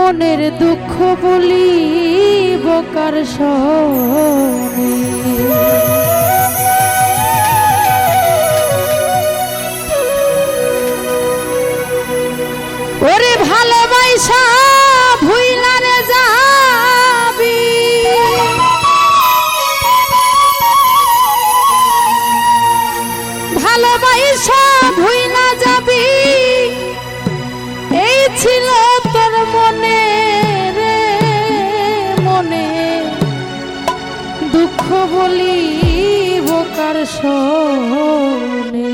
মনের দুঃখ বলিব কার শোনে। ওরে ভালোবাসা ভুইলা রে যাবি, ভালোবাসা ভুইলা যাবি, এই ছিল তোর মনে রে মনে, দুঃখ বলিব কার শোনে।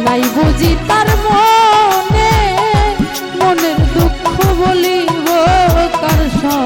নাই বুঝি তার মনে, মনের দুঃখ বলিব কার শোনে।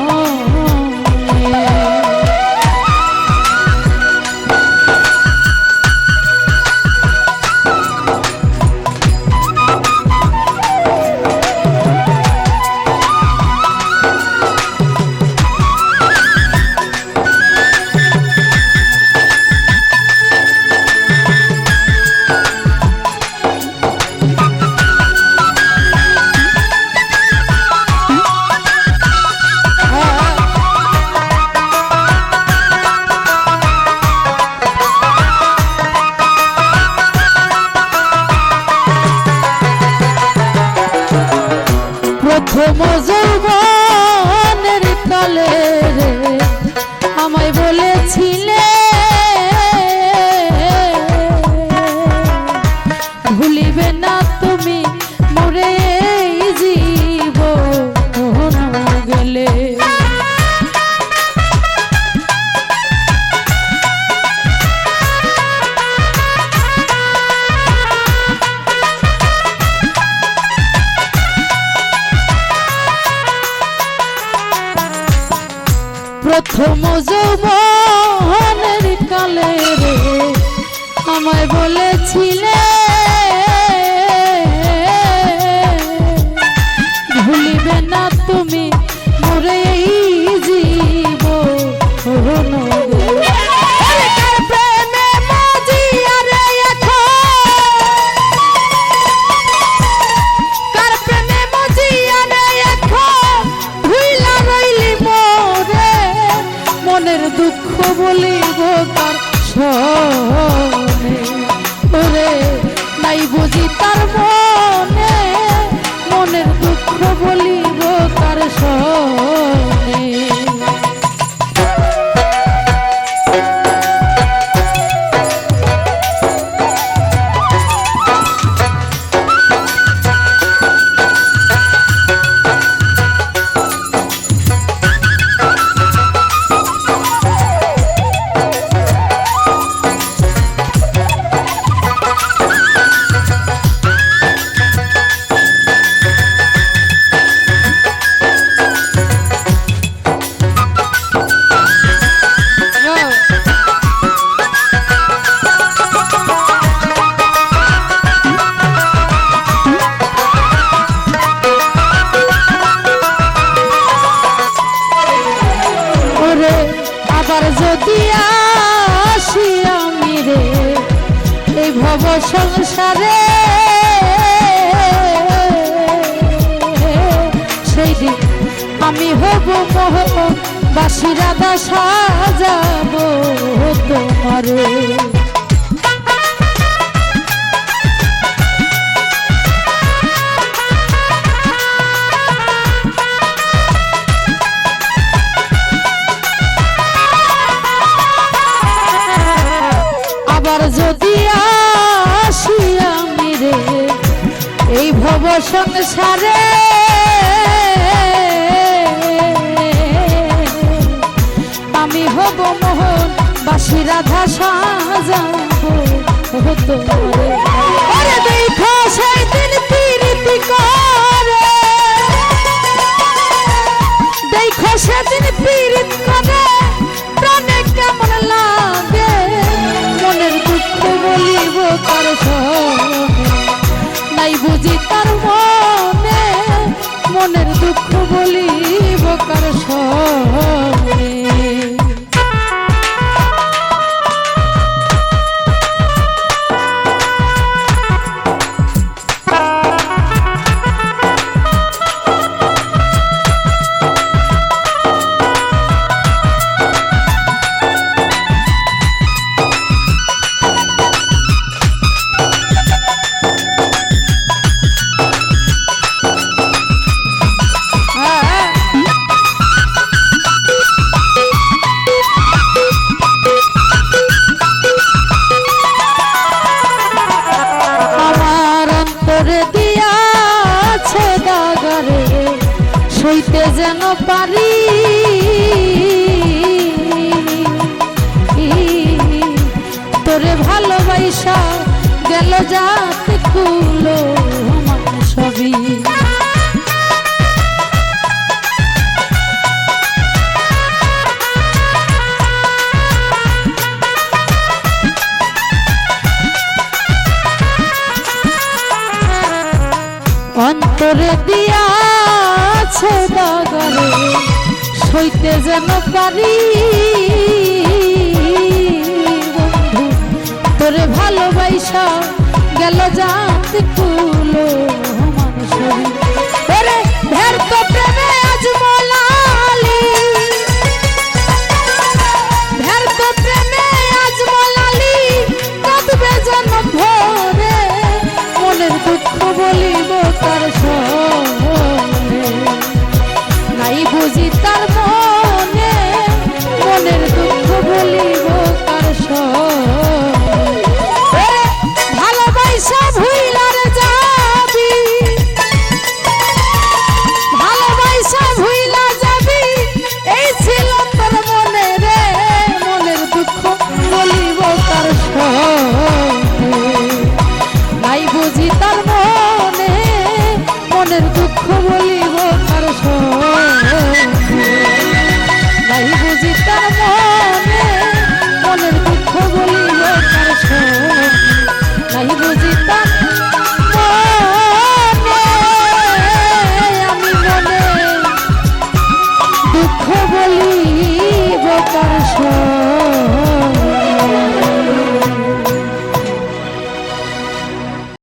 প্রথম যৌবনের কালে রে আমায় বলেছিলে ভুলিবে না তুমি মরে জীবন গেলে। প্রথম যৌবনের কালে রে আমায় বলেছিলে ভুলিবে না তুমি মরে জীবন গেলে। মনের দুঃখ বলিব কার শোনে, ওরে নাই বুঝি তার মনে, মনের দুঃখ বলিব কার শোনে। আবার যদি আসি আমি রে এই ভব সংসারে, সেই দিন আমি হব মোহবাসী রাধা সাজাবো তোমারে। আবার যদি আসি আমি রে এই ভব সংসারে, আমি হব মোহন বাসি রাধা সাজাবো তোমারে। ওরে দেখো সেই দিন প্রীতি করে, দেখো সেদিন প্রীতি করে প্রাণে কেমন লাগে, মনের দুঃখ বলিব কার সঙ্গে, নাই বুঝি তার মনে, মনের দুঃখ বলিব কার সঙ্গে। সইতে যেন পারি তোরে ভালোবাসা গেল যাত কুলো আমার সবই, অন্তরে দিয়া দাগারে সইতে যেন পারি বন্ধু তোরে ভালোবাসা গেল যাত কুলো মানুষের। ওরে ভের তো প্রেমে আজ মলালি, ভের তো প্রেমে আজ মলালি, কাঁদবে যেন ভোরে, মনের দুঃখ বলিব তার সঙ্গে, নাই বুঝি তার মনে, মনের দুঃখ বলিব কার সঙ্গে। ভালোবাসা ভুইলার যাবি, ভালোবাসা ভুইলা যাবি, এই ছিল তোর মনে রে, মনের দুঃখ বলিব কার সঙ্গে, নাই বুঝি তার মনে, মনের দুঃখ বলিব কার সঙ্গে, নাই বুঝি তার মনে, মনের দুঃখ বলিব কার সঙ্গে, নাই বুঝি তার মনে, আমি মনে দুঃখ বলিব কার সঙ্গে।